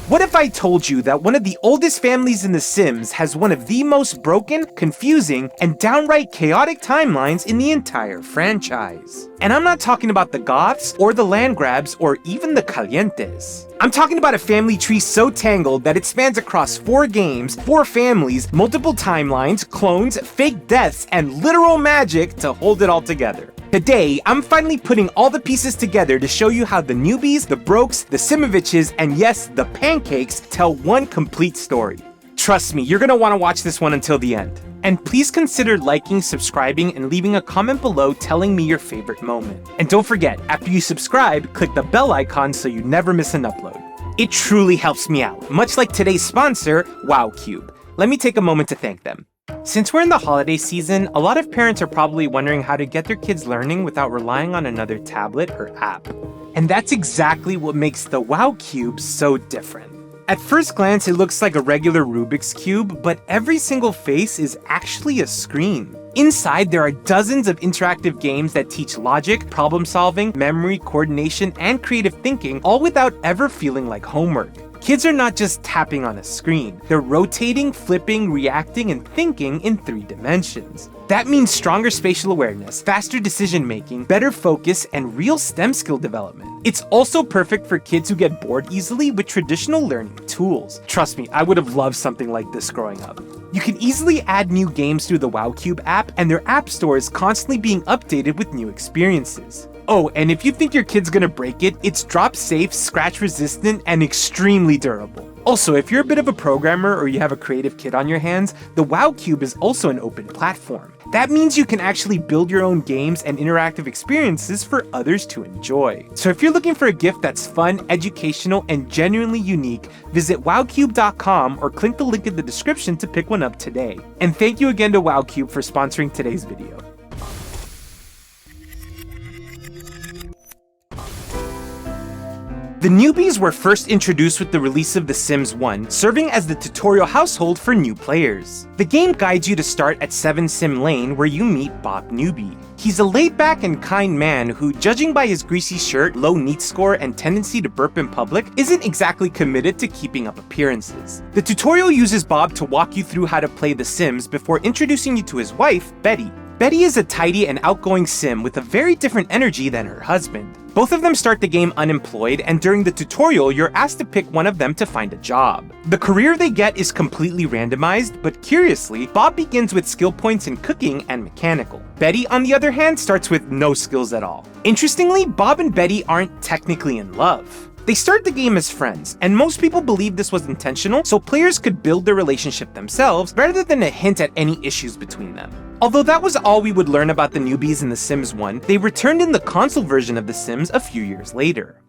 What if I told you that one of the oldest families in The Sims has one of the most broken, confusing, and downright chaotic timelines in the entire franchise? And I'm not talking about the Goths, or the Landgrabs, or even the Calientes. I'm talking about a family tree so tangled that it spans across 4 games, 4 families, multiple timelines, clones, fake deaths, and literal magic to hold it all together. Today, I'm finally putting all the pieces together to show you how the Newbies, the Brokes, the Simoviches, and yes, the Pancakes tell one complete story. Trust me, you're gonna want to watch this one until the end. And please consider liking, subscribing, and leaving a comment below telling me your favorite moment. And don't forget, after you subscribe, click the bell icon so you never miss an upload. It truly helps me out, much like today's sponsor, WowCube. Let me take a moment to thank them. Since we're in the holiday season, a lot of parents are probably wondering how to get their kids learning without relying on another tablet or app. And that's exactly what makes the WowCube so different. At first glance, it looks like a regular Rubik's Cube, but every single face is actually a screen. Inside, there are dozens of interactive games that teach logic, problem solving, memory, coordination, and creative thinking, all without ever feeling like homework. Kids are not just tapping on a screen, they're rotating, flipping, reacting, and thinking in 3 dimensions. That means stronger spatial awareness, faster decision making, better focus, and real STEM skill development. It's also perfect for kids who get bored easily with traditional learning tools. Trust me, I would have loved something like this growing up. You can easily add new games through the WowCube app, and their app store is constantly being updated with new experiences. Oh, and if you think your kid's gonna break it, it's drop safe, scratch resistant, and extremely durable. Also, if you're a bit of a programmer or you have a creative kid on your hands, the WowCube is also an open platform. That means you can actually build your own games and interactive experiences for others to enjoy. So if you're looking for a gift that's fun, educational, and genuinely unique, visit wowcube.com or click the link in the description to pick one up today. And thank you again to WowCube for sponsoring today's video. The Newbies were first introduced with the release of The Sims 1, serving as the tutorial household for new players. The game guides you to start at 7 Sim Lane, where you meet Bob Newbie. He's a laid-back and kind man who, judging by his greasy shirt, low NEAT score, and tendency to burp in public, isn't exactly committed to keeping up appearances. The tutorial uses Bob to walk you through how to play The Sims before introducing you to his wife, Betty. Betty is a tidy and outgoing Sim with a very different energy than her husband. Both of them start the game unemployed, and during the tutorial, you're asked to pick one of them to find a job. The career they get is completely randomized, but curiously, Bob begins with skill points in cooking and mechanical. Betty, on the other hand, starts with no skills at all. Interestingly, Bob and Betty aren't technically in love. They start the game as friends, and most people believe this was intentional so players could build their relationship themselves rather than a hint at any issues between them. Although that was all we would learn about the Newbies in The Sims 1, they returned in the console version of The Sims a few years later.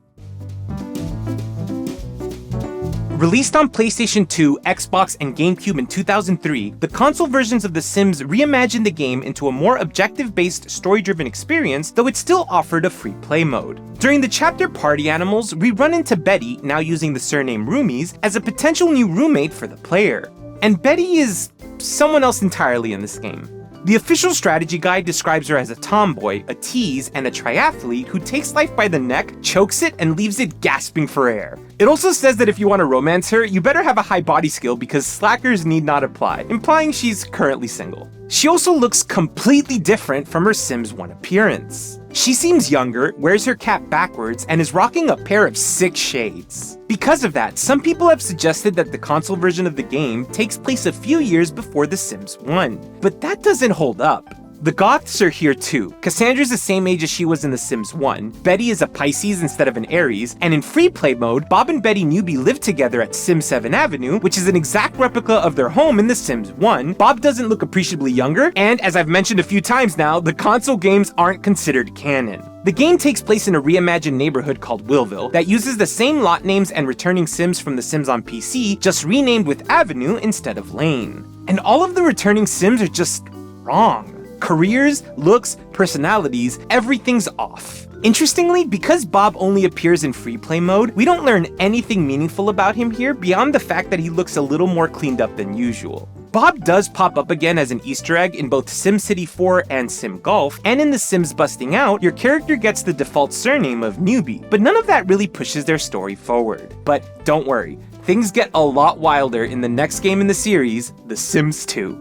Released on PlayStation 2, Xbox, and GameCube in 2003, the console versions of The Sims reimagined the game into a more objective-based, story-driven experience, though it still offered a free play mode. During the chapter Party Animals, we run into Betty, now using the surname Roomies, as a potential new roommate for the player. And Betty is someone else entirely in this game. The official strategy guide describes her as a tomboy, a tease, and a triathlete who takes life by the neck, chokes it, and leaves it gasping for air. It also says that if you want to romance her, you better have a high body skill because slackers need not apply, implying she's currently single. She also looks completely different from her Sims 1 appearance. She seems younger, wears her cap backwards, and is rocking a pair of sick shades. Because of that, some people have suggested that the console version of the game takes place a few years before The Sims 1, but that doesn't hold up. The Goths are here too. Cassandra's the same age as she was in The Sims 1, Betty is a Pisces instead of an Aries, and in free play mode, Bob and Betty Newbie live together at Sim 7 Avenue, which is an exact replica of their home in The Sims 1. Bob doesn't look appreciably younger, and as I've mentioned a few times now, the console games aren't considered canon. The game takes place in a reimagined neighborhood called Willville that uses the same lot names and returning Sims from The Sims on PC, just renamed with Avenue instead of Lane. And all of the returning Sims are just wrong. Careers, looks, personalities, everything's off. Interestingly, because Bob only appears in free play mode, we don't learn anything meaningful about him here beyond the fact that he looks a little more cleaned up than usual. Bob does pop up again as an Easter egg in both SimCity 4 and Sim Golf, and in The Sims Busting Out, your character gets the default surname of Newbie, but none of that really pushes their story forward. But don't worry, things get a lot wilder in the next game in the series, The Sims 2.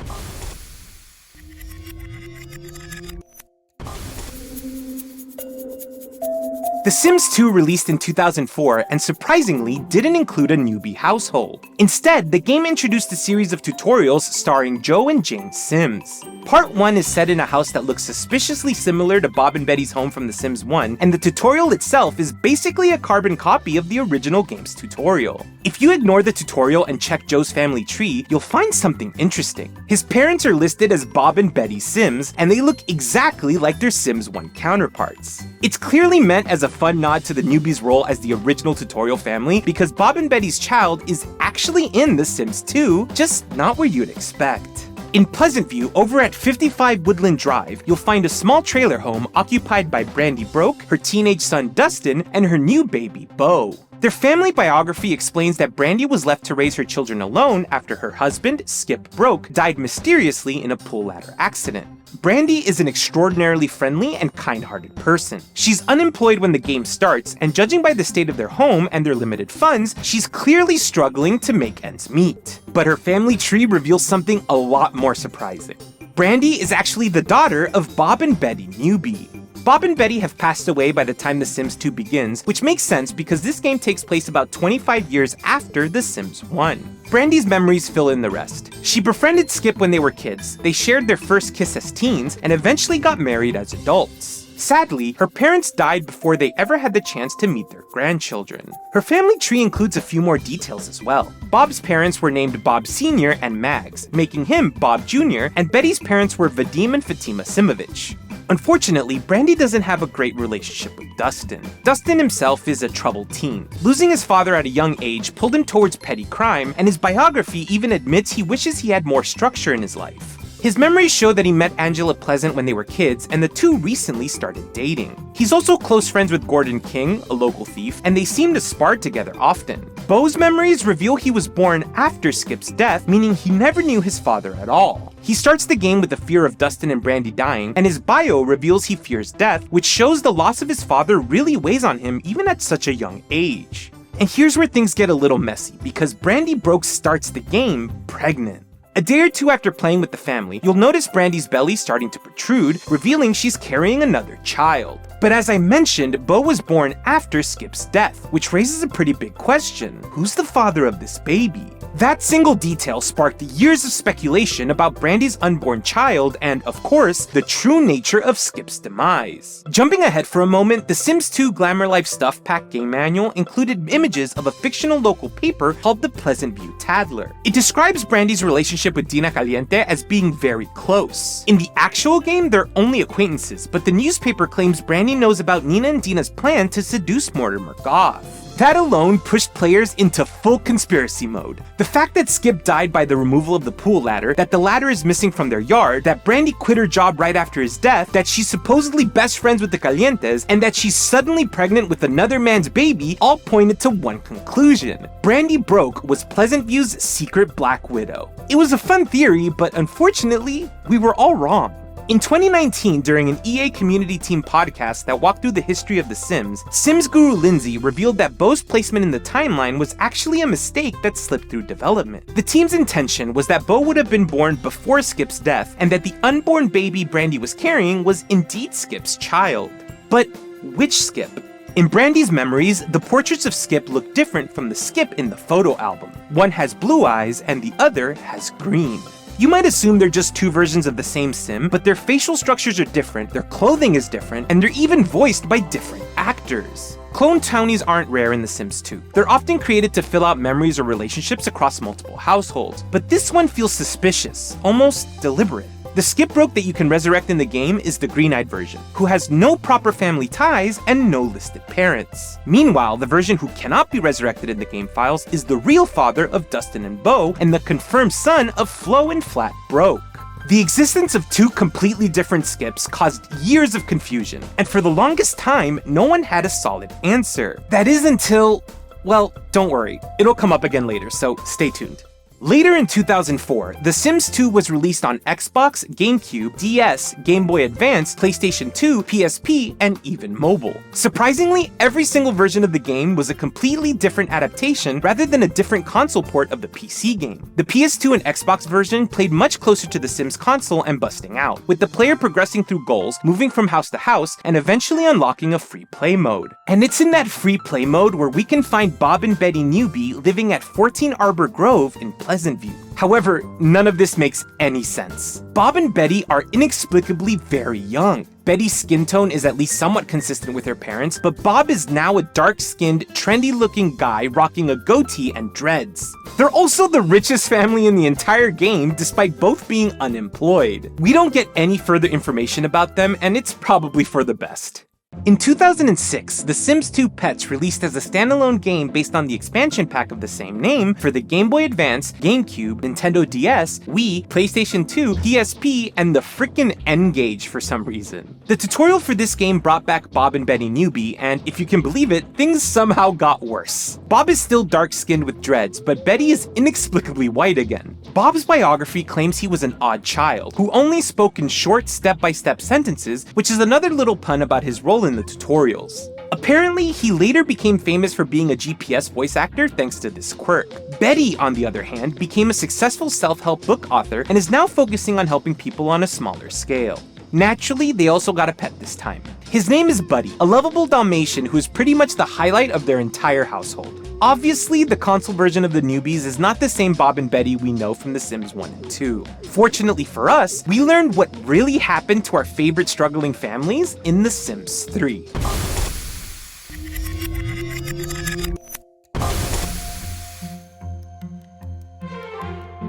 The Sims 2 released in 2004 and surprisingly didn't include a newbie household. Instead, the game introduced a series of tutorials starring Joe and Jane Sims. Part 1 is set in a house that looks suspiciously similar to Bob and Betty's home from The Sims 1, and the tutorial itself is basically a carbon copy of the original game's tutorial. If you ignore the tutorial and check Joe's family tree, you'll find something interesting. His parents are listed as Bob and Betty Sims, and they look exactly like their Sims 1 counterparts. It's clearly meant as a fun nod to the newbies' role as the original tutorial family because Bob and Betty's child is actually in The Sims 2, just not where you'd expect. In Pleasant View, over at 55 Woodland Drive, you'll find a small trailer home occupied by Brandi Broke, her teenage son Dustin, and her new baby Bo. Their family biography explains that Brandi was left to raise her children alone after her husband, Skip Broke, died mysteriously in a pool ladder accident. Brandi is an extraordinarily friendly and kind-hearted person. She's unemployed when the game starts, and judging by the state of their home and their limited funds, she's clearly struggling to make ends meet. But her family tree reveals something a lot more surprising. Brandi is actually the daughter of Bob and Betty Newbie. Bob and Betty have passed away by the time The Sims 2 begins, which makes sense because this game takes place about 25 years after The Sims 1. Brandi's memories fill in the rest. She befriended Skip when they were kids, they shared their first kiss as teens, and eventually got married as adults. Sadly, her parents died before they ever had the chance to meet their grandchildren. Her family tree includes a few more details as well. Bob's parents were named Bob Sr. and Mags, making him Bob Jr., and Betty's parents were Vadim and Fatima Simovich. Unfortunately, Brandi doesn't have a great relationship with Dustin. Dustin himself is a troubled teen. Losing his father at a young age pulled him towards petty crime, and his biography even admits he wishes he had more structure in his life. His memories show that he met Angela Pleasant when they were kids, and the two recently started dating. He's also close friends with Gordon King, a local thief, and they seem to spar together often. Bo's memories reveal he was born after Skip's death, meaning he never knew his father at all. He starts the game with the fear of Dustin and Brandi dying, and his bio reveals he fears death, which shows the loss of his father really weighs on him even at such a young age. And here's where things get a little messy, because Brandi Broke starts the game pregnant. A day or two after playing with the family, you'll notice Brandi's belly starting to protrude, revealing she's carrying another child. But as I mentioned, Bo was born after Skip's death, which raises a pretty big question. Who's the father of this baby? That single detail sparked years of speculation about Brandi's unborn child and, of course, the true nature of Skip's demise. Jumping ahead for a moment, The Sims 2 Glamour Life Stuff Pack game manual included images of a fictional local paper called the Pleasant View Tattler. It describes Brandi's relationship with Dina Caliente as being very close. In the actual game, they're only acquaintances, but the newspaper claims Brandi knows about Nina and Dina's plan to seduce Mortimer Goff. That alone pushed players into full conspiracy mode. The fact that Skip died by the removal of the pool ladder, that the ladder is missing from their yard, that Brandi quit her job right after his death, that she's supposedly best friends with the Calientes, and that she's suddenly pregnant with another man's baby all pointed to one conclusion. Brandi Broke was Pleasant View's secret Black Widow. It was a fun theory, but unfortunately, we were all wrong. In 2019, during an EA Community Team podcast that walked through the history of The Sims, Sims guru Lindsay revealed that Bo's placement in the timeline was actually a mistake that slipped through development. The team's intention was that Bo would have been born before Skip's death, and that the unborn baby Brandi was carrying was indeed Skip's child. But which Skip? In Brandi's memories, the portraits of Skip look different from the Skip in the photo album. One has blue eyes and the other has green. You might assume they're just two versions of the same sim, but their facial structures are different, their clothing is different, and they're even voiced by different actors. Clone townies aren't rare in The Sims 2. They're often created to fill out memories or relationships across multiple households, but this one feels suspicious, almost deliberate. The Skip Broke that you can resurrect in the game is the green-eyed version, who has no proper family ties and no listed parents. Meanwhile, the version who cannot be resurrected in the game files is the real father of Dustin and Bo, and the confirmed son of Flo and Flat Broke. The existence of two completely different Skips caused years of confusion, and for the longest time, no one had a solid answer. That is until, well, don't worry, it'll come up again later, so stay tuned. Later in 2004, The Sims 2 was released on Xbox, GameCube, DS, Game Boy Advance, PlayStation 2, PSP, and even mobile. Surprisingly, every single version of the game was a completely different adaptation rather than a different console port of the PC game. The PS2 and Xbox version played much closer to The Sims console and busting out, with the player progressing through goals, moving from house to house, and eventually unlocking a free play mode. And it's in that free play mode where we can find Bob and Betty Newbie living at 14 Arbor Grove in Pleasant View. However, none of this makes any sense. Bob and Betty are inexplicably very young. Betty's skin tone is at least somewhat consistent with her parents, but Bob is now a dark-skinned, trendy-looking guy rocking a goatee and dreads. They're also the richest family in the entire game, despite both being unemployed. We don't get any further information about them, and it's probably for the best. In 2006, The Sims 2 Pets released as a standalone game based on the expansion pack of the same name for the Game Boy Advance, GameCube, Nintendo DS, Wii, PlayStation 2, PSP, and the frickin' N-Gage for some reason. The tutorial for this game brought back Bob and Betty Newbie, and if you can believe it, things somehow got worse. Bob is still dark-skinned with dreads, but Betty is inexplicably white again. Bob's biography claims he was an odd child, who only spoke in short step-by-step sentences, which is another little pun about his role in the tutorials. Apparently, he later became famous for being a GPS voice actor thanks to this quirk. Betty, on the other hand, became a successful self-help book author and is now focusing on helping people on a smaller scale. Naturally, they also got a pet this time. His name is Buddy, a lovable Dalmatian who is pretty much the highlight of their entire household. Obviously, the console version of the Newbies is not the same Bob and Betty we know from The Sims 1 and 2. Fortunately for us, we learned what really happened to our favorite struggling families in The Sims 3.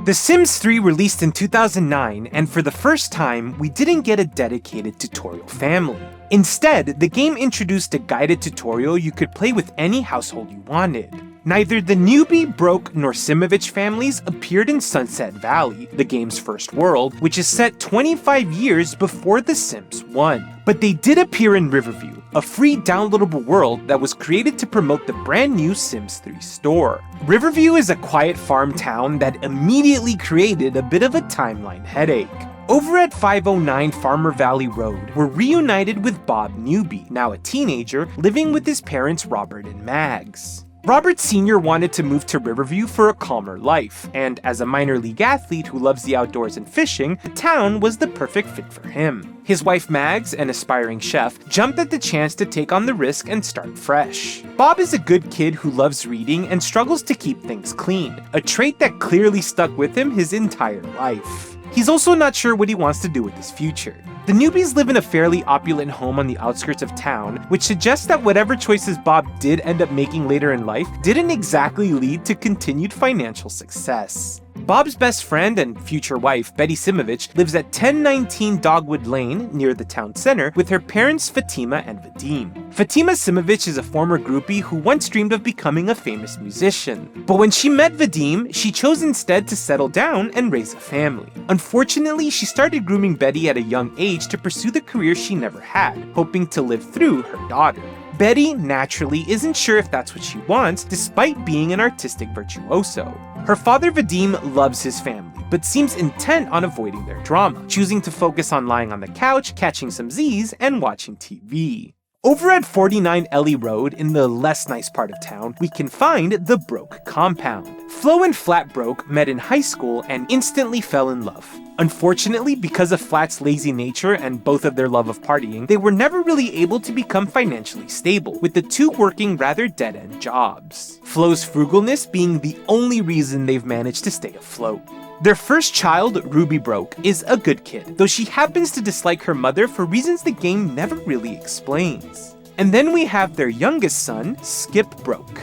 The Sims 3 released in 2009, and for the first time, we didn't get a dedicated tutorial family. Instead, the game introduced a guided tutorial you could play with any household you wanted. Neither the Newbie, Broke, nor Simovich families appeared in Sunset Valley, the game's first world, which is set 25 years before The Sims 1. But they did appear in Riverview, a free downloadable world that was created to promote the brand new Sims 3 store. Riverview is a quiet farm town that immediately created a bit of a timeline headache. Over at 509 Farmer Valley Road, we're reunited with Bob Newbie, now a teenager, living with his parents Robert and Mags. Robert Sr. wanted to move to Riverview for a calmer life, and as a minor league athlete who loves the outdoors and fishing, the town was the perfect fit for him. His wife Mags, an aspiring chef, jumped at the chance to take on the risk and start fresh. Bob is a good kid who loves reading and struggles to keep things clean, a trait that clearly stuck with him his entire life. He's also not sure what he wants to do with his future. The Newbies live in a fairly opulent home on the outskirts of town, which suggests that whatever choices Bob did end up making later in life didn't exactly lead to continued financial success. Bob's best friend and future wife, Betty Simovich, lives at 1019 Dogwood Lane, near the town center, with her parents Fatima and Vadim. Fatima Simovich is a former groupie who once dreamed of becoming a famous musician. But when she met Vadim, she chose instead to settle down and raise a family. Unfortunately, she started grooming Betty at a young age to pursue the career she never had, hoping to live through her daughter. Betty, naturally, isn't sure if that's what she wants, despite being an artistic virtuoso. Her father Vadim loves his family, but seems intent on avoiding their drama, choosing to focus on lying on the couch, catching some Z's, and watching TV. Over at 49 Ellie Road, in the less nice part of town, we can find the Broke compound. Flo and Flat Broke met in high school and instantly fell in love. Unfortunately, because of Flat's lazy nature and both of their love of partying, they were never really able to become financially stable, with the two working rather dead-end jobs. Flo's frugalness being the only reason they've managed to stay afloat. Their first child, Ruby Broke, is a good kid, though she happens to dislike her mother for reasons the game never really explains. And then we have their youngest son, Skip Broke.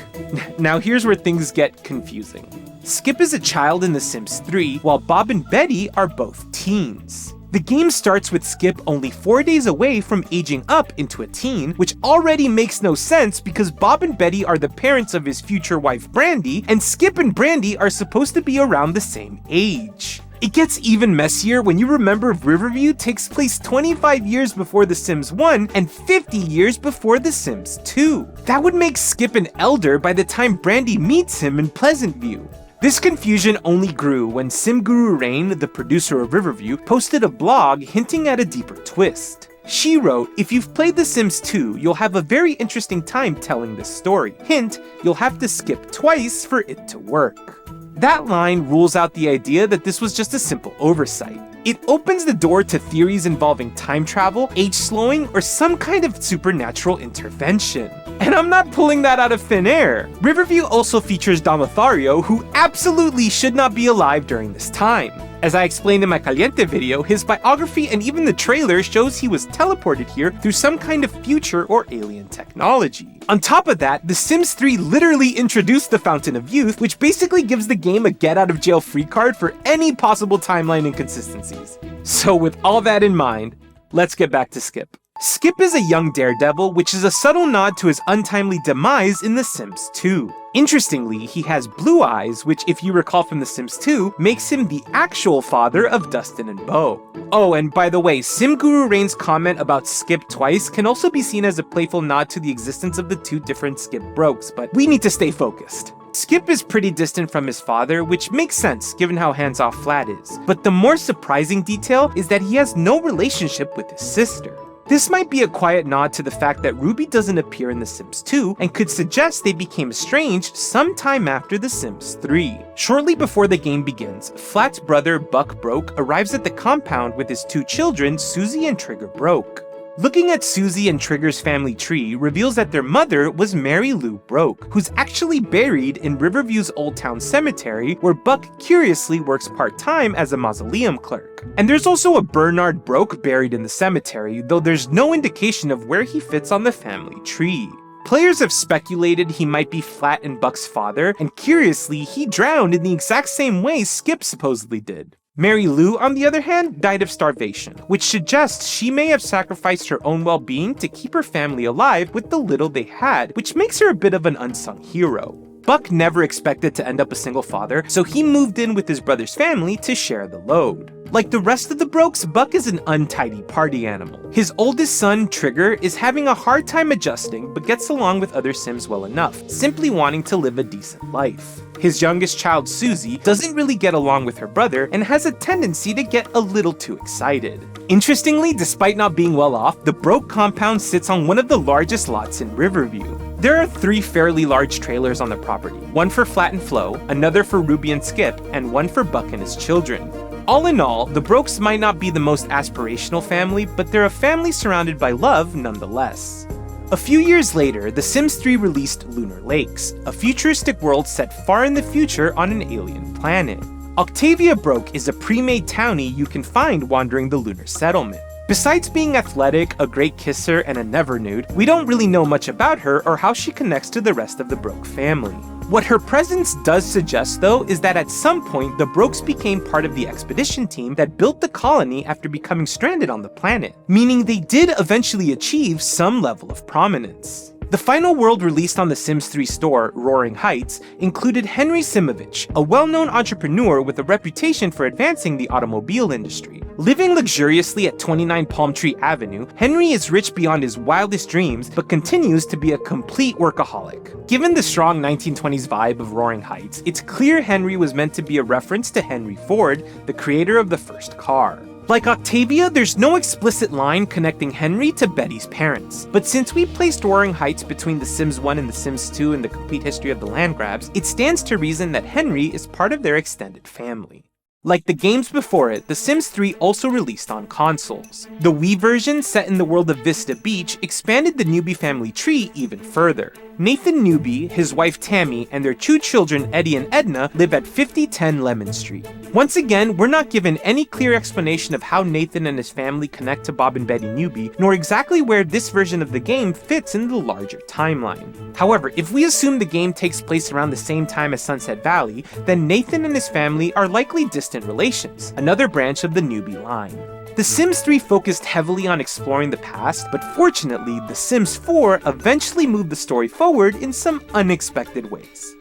Now here's where things get confusing. Skip is a child in The Sims 3, while Bob and Betty are both teens. The game starts with Skip only 4 days away from aging up into a teen, which already makes no sense because Bob and Betty are the parents of his future wife Brandi, and Skip and Brandi are supposed to be around the same age. It gets even messier when you remember Riverview takes place 25 years before The Sims 1 and 50 years before The Sims 2. That would make Skip an elder by the time Brandi meets him in Pleasant View. This confusion only grew when Sim Guru Rain, the producer of Riverview, posted a blog hinting at a deeper twist. She wrote, "If you've played The Sims 2, you'll have a very interesting time telling this story. Hint, you'll have to skip twice for it to work." That line rules out the idea that this was just a simple oversight. It opens the door to theories involving time travel, age slowing, or some kind of supernatural intervention. And I'm not pulling that out of thin air. Riverview also features Don Lothario, who absolutely should not be alive during this time. As I explained in my Caliente video, his biography and even the trailer shows he was teleported here through some kind of future or alien technology. On top of that, The Sims 3 literally introduced the Fountain of Youth, which basically gives the game a get-out-of-jail-free card for any possible timeline inconsistencies. So with all that in mind, let's get back to Skip. Skip is a young daredevil, which is a subtle nod to his untimely demise in The Sims 2. Interestingly, he has blue eyes, which if you recall from The Sims 2, makes him the actual father of Dustin and Bo. Oh, and by the way, Sim Guru Rain's comment about Skip twice can also be seen as a playful nod to the existence of the two different Skip Brokes, but we need to stay focused. Skip is pretty distant from his father, which makes sense given how hands-off Flat is. But the more surprising detail is that he has no relationship with his sister. This might be a quiet nod to the fact that Ruby doesn't appear in The Sims 2 and could suggest they became estranged sometime after The Sims 3. Shortly before the game begins, Flat's brother Buck Broke arrives at the compound with his two children, Susie and Trigger Broke. Looking at Susie and Trigger's family tree reveals that their mother was Mary Lou Broke, who's actually buried in Riverview's Old Town Cemetery, where Buck curiously works part-time as a mausoleum clerk. And there's also a Bernard Broke buried in the cemetery, though there's no indication of where he fits on the family tree. Players have speculated he might be Flat and Buck's father, and curiously, he drowned in the exact same way Skip supposedly did. Mary Lou, on the other hand, died of starvation, which suggests she may have sacrificed her own well-being to keep her family alive with the little they had, which makes her a bit of an unsung hero. Buck never expected to end up a single father, so he moved in with his brother's family to share the load. Like the rest of the Brokes, Buck is an untidy party animal. His oldest son, Trigger, is having a hard time adjusting but gets along with other Sims well enough, simply wanting to live a decent life. His youngest child, Susie, doesn't really get along with her brother and has a tendency to get a little too excited. Interestingly, despite not being well off, the Broke compound sits on one of the largest lots in Riverview. There are 3 fairly large trailers on the property, one for Flat and Flo, another for Ruby and Skip, and one for Buck and his children. All in all, the Brokes might not be the most aspirational family, but they're a family surrounded by love nonetheless. A few years later, The Sims 3 released Lunar Lakes, a futuristic world set far in the future on an alien planet. Octavia Broke is a pre-made townie you can find wandering the lunar settlement. Besides being athletic, a great kisser, and a never nude, we don't really know much about her or how she connects to the rest of the Broke family. What her presence does suggest, though, is that at some point the Brokes became part of the expedition team that built the colony after becoming stranded on the planet, meaning they did eventually achieve some level of prominence. The final world released on the Sims 3 store, Roaring Heights, included Henry Simovich, a well-known entrepreneur with a reputation for advancing the automobile industry. Living luxuriously at 29 Palm Tree Avenue, Henry is rich beyond his wildest dreams, but continues to be a complete workaholic. Given the strong 1920s vibe of Roaring Heights, it's clear Henry was meant to be a reference to Henry Ford, the creator of the first car. Like Octavia, there's no explicit line connecting Henry to Betty's parents, but since we placed Roaring Heights between The Sims 1 and The Sims 2 in the complete history of the land grabs, it stands to reason that Henry is part of their extended family. Like the games before it, The Sims 3 also released on consoles. The Wii version, set in the world of Vista Beach, expanded the Newbie family tree even further. Nathan Newbie, his wife Tammy, and their 2 children Eddie and Edna live at 5010 Lemon Street. Once again, we're not given any clear explanation of how Nathan and his family connect to Bob and Betty Newbie, nor exactly where this version of the game fits in the larger timeline. However, if we assume the game takes place around the same time as Sunset Valley, then Nathan and his family are likely distant relations, another branch of the Newbie line. The Sims 3 focused heavily on exploring the past, but fortunately, The Sims 4 eventually moved the story forward in some unexpected ways.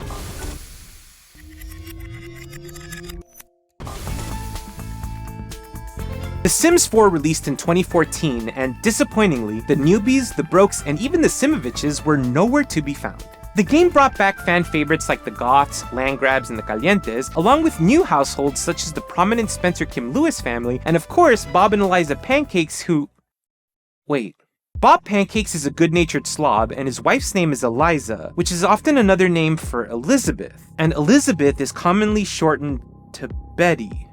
The Sims 4 released in 2014, and disappointingly, the Newbies, the Brokes, and even the Simoviches were nowhere to be found. The game brought back fan favorites like the Goths, Landgrabs, and the Calientes, along with new households such as the prominent Spencer Kim Lewis family, and of course, Bob and Eliza Pancakes who... Wait. Bob Pancakes is a good-natured slob, and his wife's name is Eliza, which is often another name for Elizabeth, and Elizabeth is commonly shortened to Betty.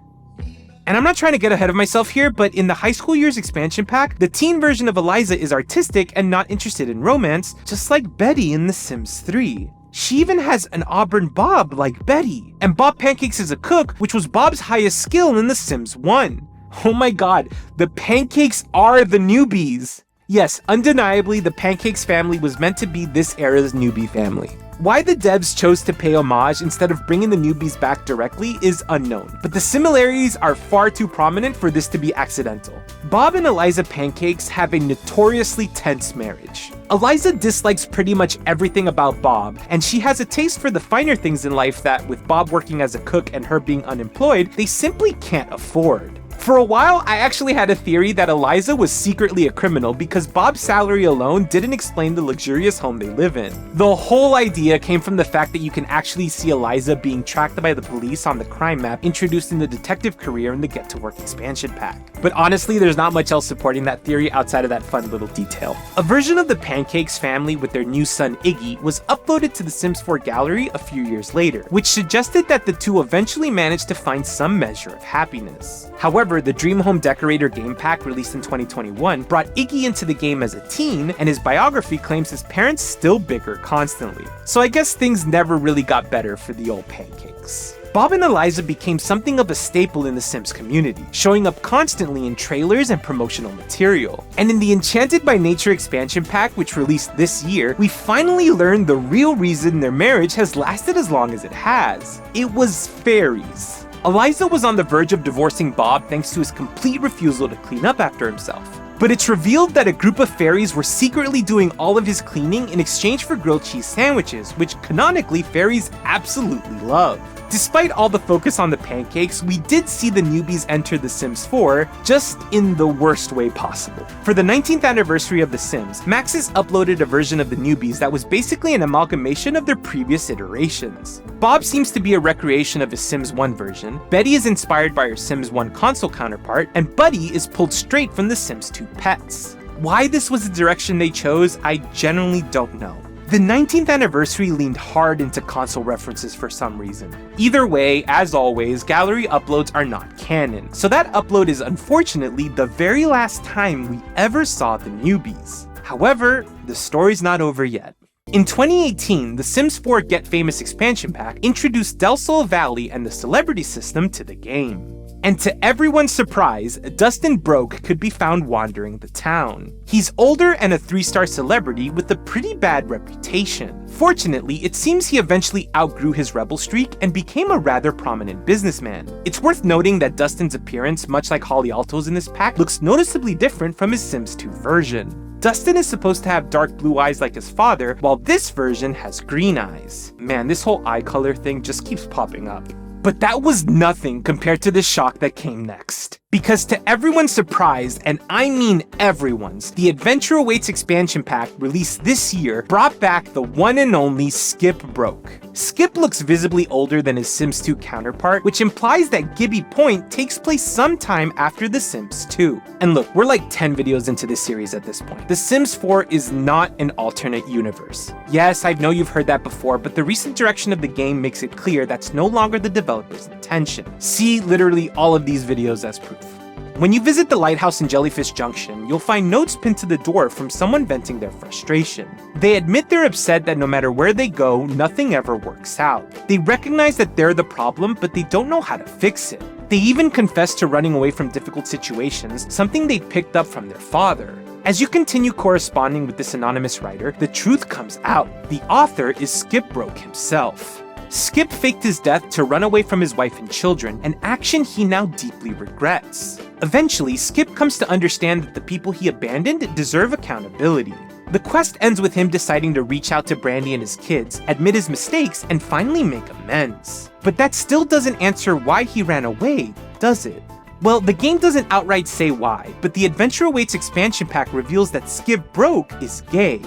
And I'm not trying to get ahead of myself here, but in the High School Years expansion pack, the teen version of Eliza is artistic and not interested in romance, just like Betty in The Sims 3. She even has an auburn bob like Betty. And Bob Pancakes is a cook, which was Bob's highest skill in The Sims 1. Oh my god, the Pancakes are the Newbies! Yes, undeniably, the Pancakes family was meant to be this era's Newbie family. Why the devs chose to pay homage instead of bringing the Newbies back directly is unknown, but the similarities are far too prominent for this to be accidental. Bob and Eliza Pancakes have a notoriously tense marriage. Eliza dislikes pretty much everything about Bob, and she has a taste for the finer things in life that, with Bob working as a cook and her being unemployed, they simply can't afford. For a while, I actually had a theory that Eliza was secretly a criminal because Bob's salary alone didn't explain the luxurious home they live in. The whole idea came from the fact that you can actually see Eliza being tracked by the police on the crime map introduced in the detective career in the Get to Work expansion pack. But honestly, there's not much else supporting that theory outside of that fun little detail. A version of the Pancakes family with their new son Iggy was uploaded to the Sims 4 gallery a few years later, which suggested that the two eventually managed to find some measure of happiness. However, the Dream Home Decorator game pack released in 2021 brought Iggy into the game as a teen, and his biography claims his parents still bicker constantly. So I guess things never really got better for the old Pancakes. Bob and Eliza became something of a staple in the Sims community, showing up constantly in trailers and promotional material. And in the Enchanted by Nature expansion pack, which released this year, we finally learned the real reason their marriage has lasted as long as it has. It was fairies. Eliza was on the verge of divorcing Bob thanks to his complete refusal to clean up after himself. But it's revealed that a group of fairies were secretly doing all of his cleaning in exchange for grilled cheese sandwiches, which canonically fairies absolutely love. Despite all the focus on the Pancakes, we did see the Newbies enter The Sims 4, just in the worst way possible. For the 19th anniversary of The Sims, Maxis uploaded a version of the Newbies that was basically an amalgamation of their previous iterations. Bob seems to be a recreation of his Sims 1 version, Betty is inspired by her Sims 1 console counterpart, and Buddy is pulled straight from the Sims 2 pets. Why this was the direction they chose, I genuinely don't know. The 19th anniversary leaned hard into console references for some reason. Either way, as always, gallery uploads are not canon, so that upload is unfortunately the very last time we ever saw the Newbies. However, the story's not over yet. In 2018, the Sims 4 Get Famous expansion pack introduced Del Sol Valley and the celebrity system to the game. And to everyone's surprise, Dustin Broke could be found wandering the town. He's older and a 3-star celebrity with a pretty bad reputation. Fortunately, it seems he eventually outgrew his rebel streak and became a rather prominent businessman. It's worth noting that Dustin's appearance, much like Holly Alto's in this pack, looks noticeably different from his Sims 2 version. Dustin is supposed to have dark blue eyes like his father, while this version has green eyes. Man, this whole eye color thing just keeps popping up. But that was nothing compared to the shock that came next. Because to everyone's surprise, and I mean everyone's, the Adventure Awaits expansion pack released this year brought back the one and only Skip Broke. Skip looks visibly older than his Sims 2 counterpart, which implies that Gibby Point takes place sometime after The Sims 2. And look, we're like 10 videos into this series at this point. The Sims 4 is not an alternate universe. Yes, I know you've heard that before, but the recent direction of the game makes it clear that's no longer the developer's intention. See literally all of these videos as proof. When you visit the lighthouse in Jellyfish Junction, you'll find notes pinned to the door from someone venting their frustration. They admit they're upset that no matter where they go, nothing ever works out. They recognize that they're the problem, but they don't know how to fix it. They even confess to running away from difficult situations, something they picked up from their father. As you continue corresponding with this anonymous writer, the truth comes out. The author is Skip Broke himself. Skip faked his death to run away from his wife and children, an action he now deeply regrets. Eventually, Skip comes to understand that the people he abandoned deserve accountability. The quest ends with him deciding to reach out to Brandi and his kids, admit his mistakes, and finally make amends. But that still doesn't answer why he ran away, does it? Well, the game doesn't outright say why, but the Adventure Awaits expansion pack reveals that Skip Broke is gay.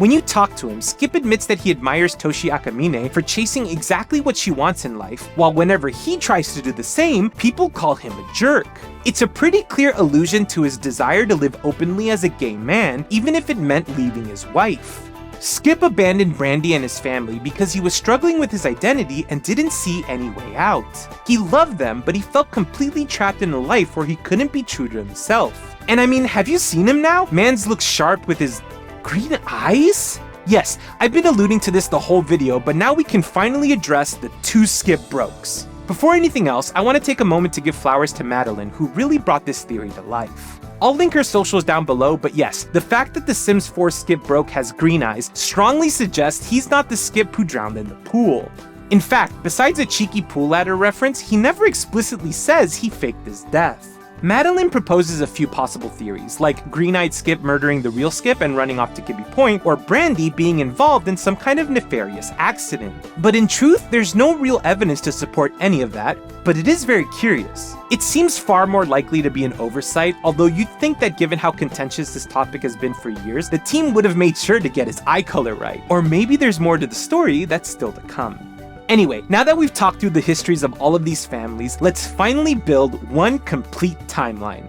When you talk to him, Skip admits that he admires Toshi Akamine for chasing exactly what she wants in life, while whenever he tries to do the same, people call him a jerk. It's a pretty clear allusion to his desire to live openly as a gay man, even if it meant leaving his wife. Skip abandoned Brandi and his family because he was struggling with his identity and didn't see any way out. He loved them, but he felt completely trapped in a life where he couldn't be true to himself. And I mean, have you seen him now? Man's looks sharp with his green eyes? Yes, I've been alluding to this the whole video, but now we can finally address the two Skip Brokes. Before anything else, I want to take a moment to give flowers to Madeline, who really brought this theory to life. I'll link her socials down below, but yes, the fact that the Sims 4 Skip Broke has green eyes strongly suggests he's not the Skip who drowned in the pool. In fact, besides a cheeky pool ladder reference, he never explicitly says he faked his death. Madeline proposes a few possible theories, like green-eyed Skip murdering the real Skip and running off to Gibby Point, or Brandi being involved in some kind of nefarious accident. But in truth, there's no real evidence to support any of that, but it is very curious. It seems far more likely to be an oversight, although you'd think that given how contentious this topic has been for years, the team would have made sure to get his eye color right. Or maybe there's more to the story that's still to come. Anyway, now that we've talked through the histories of all of these families, let's finally build one complete timeline.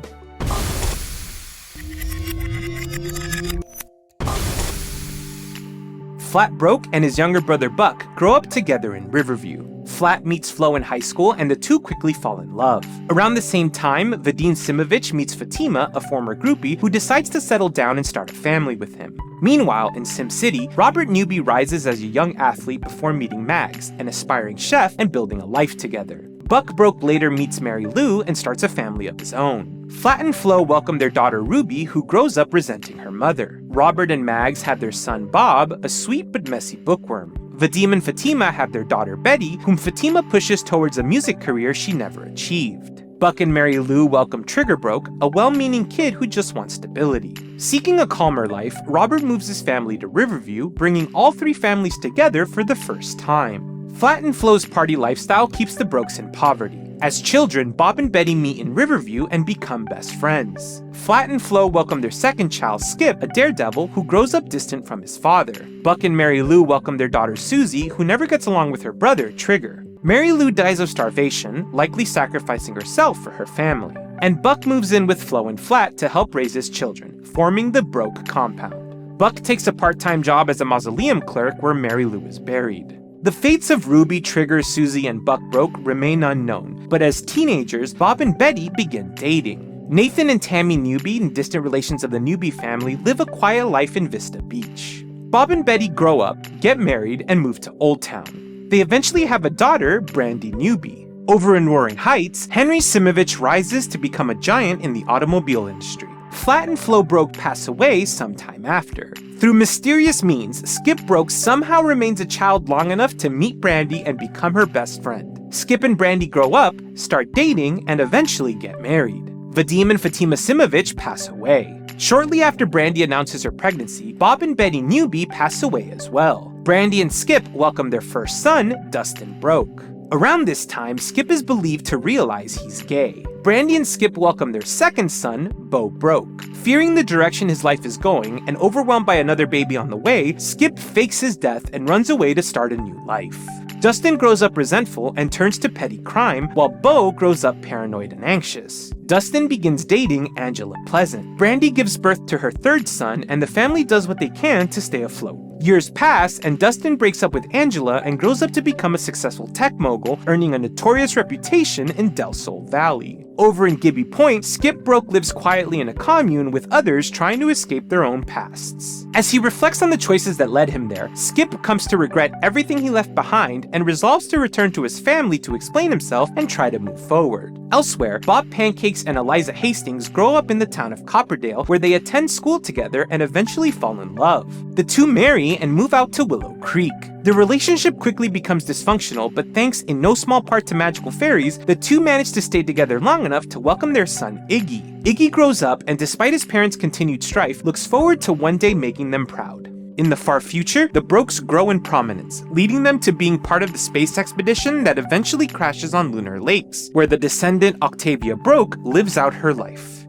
Flat Broke and his younger brother Buck grow up together in Riverview. Flat meets Flo in high school, and the two quickly fall in love. Around the same time, Vadim Simovich meets Fatima, a former groupie, who decides to settle down and start a family with him. Meanwhile, in SimCity, Robert Newbie rises as a young athlete before meeting Mags, an aspiring chef, and building a life together. Buck Broke later meets Mary Lou and starts a family of his own. Flat and Flo welcome their daughter Ruby, who grows up resenting her mother. Robert and Mags have their son Bob, a sweet but messy bookworm. Vadim and Fatima have their daughter Betty, whom Fatima pushes towards a music career she never achieved. Buck and Mary Lou welcome Trigger Broke, a well-meaning kid who just wants stability. Seeking a calmer life, Robert moves his family to Riverview, bringing all three families together for the first time. Flat and Flo's party lifestyle keeps the Brokes in poverty. As children, Bob and Betty meet in Riverview and become best friends. Flat and Flo welcome their second child, Skip, a daredevil who grows up distant from his father. Buck and Mary Lou welcome their daughter Susie, who never gets along with her brother, Trigger. Mary Lou dies of starvation, likely sacrificing herself for her family. And Buck moves in with Flo and Flat to help raise his children, forming the Broke compound. Buck takes a part-time job as a mausoleum clerk where Mary Lou is buried. The fates of Ruby, Trigger, Susie, and Buck Broke remain unknown, but as teenagers, Bob and Betty begin dating. Nathan and Tammy Newbie, distant relations of the Newbie family, live a quiet life in Vista Beach. Bob and Betty grow up, get married, and move to Old Town. They eventually have a daughter, Brandi Newbie. Over in Roaring Heights, Henry Simovich rises to become a giant in the automobile industry. Flat and Flo Broke pass away sometime after. Through mysterious means, Skip Broke somehow remains a child long enough to meet Brandi and become her best friend. Skip and Brandi grow up, start dating, and eventually get married. Vadim and Fatima Simovich pass away. Shortly after Brandi announces her pregnancy, Bob and Betty Newbie pass away as well. Brandi and Skip welcome their first son, Dustin Broke. Around this time, Skip is believed to realize he's gay. Brandi and Skip welcome their second son, Bo Broke. Fearing the direction his life is going, and overwhelmed by another baby on the way, Skip fakes his death and runs away to start a new life. Dustin grows up resentful and turns to petty crime, while Bo grows up paranoid and anxious. Dustin begins dating Angela Pleasant. Brandi gives birth to her third son, and the family does what they can to stay afloat. Years pass, and Dustin breaks up with Angela and grows up to become a successful tech mogul, earning a notorious reputation in Del Sol Valley. Over in Gibby Point, Skip Broke lives quietly in a commune with others trying to escape their own pasts. As he reflects on the choices that led him there, Skip comes to regret everything he left behind and resolves to return to his family to explain himself and try to move forward. Elsewhere, Bob Pancakes and Eliza Hastings grow up in the town of Copperdale, where they attend school together and eventually fall in love. The two marry and move out to Willow Creek. The relationship quickly becomes dysfunctional, but thanks in no small part to magical fairies, the two manage to stay together long enough to welcome their son Iggy. Iggy grows up and, despite his parents' continued strife, looks forward to one day making them proud. In the far future, the Brokes grow in prominence, leading them to being part of the space expedition that eventually crashes on Lunar Lakes, where the descendant Octavia Broke lives out her life.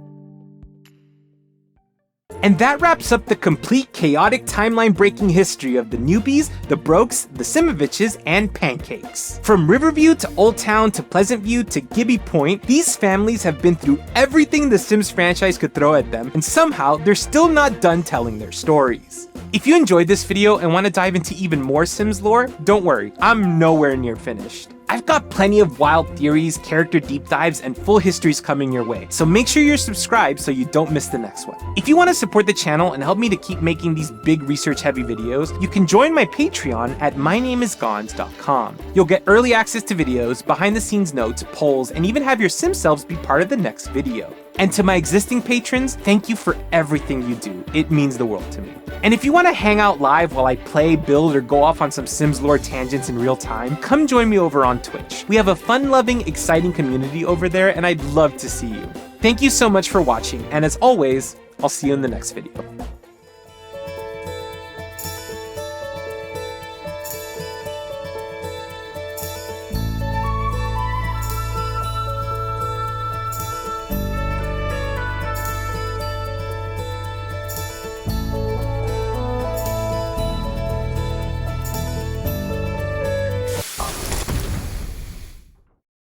And that wraps up the complete chaotic timeline-breaking history of the Newbies, the Brokes, the Simoviches, and Pancakes. From Riverview to Old Town to Pleasant View to Gibby Point, these families have been through everything the Sims franchise could throw at them, and somehow they're still not done telling their stories. If you enjoyed this video and want to dive into even more Sims lore, don't worry, I'm nowhere near finished. I've got plenty of wild theories, character deep dives, and full histories coming your way, so make sure you're subscribed so you don't miss the next one. If you want to support the channel and help me to keep making these big research-heavy videos, you can join my Patreon at mynameisgons.com. You'll get early access to videos, behind-the-scenes notes, polls, and even have your Sim selves be part of the next video. And to my existing patrons, thank you for everything you do. It means the world to me. And if you want to hang out live while I play, build, or go off on some Sims lore tangents in real time, come join me over on Twitch. We have a fun-loving, exciting community over there, and I'd love to see you. Thank you so much for watching, and as always, I'll see you in the next video.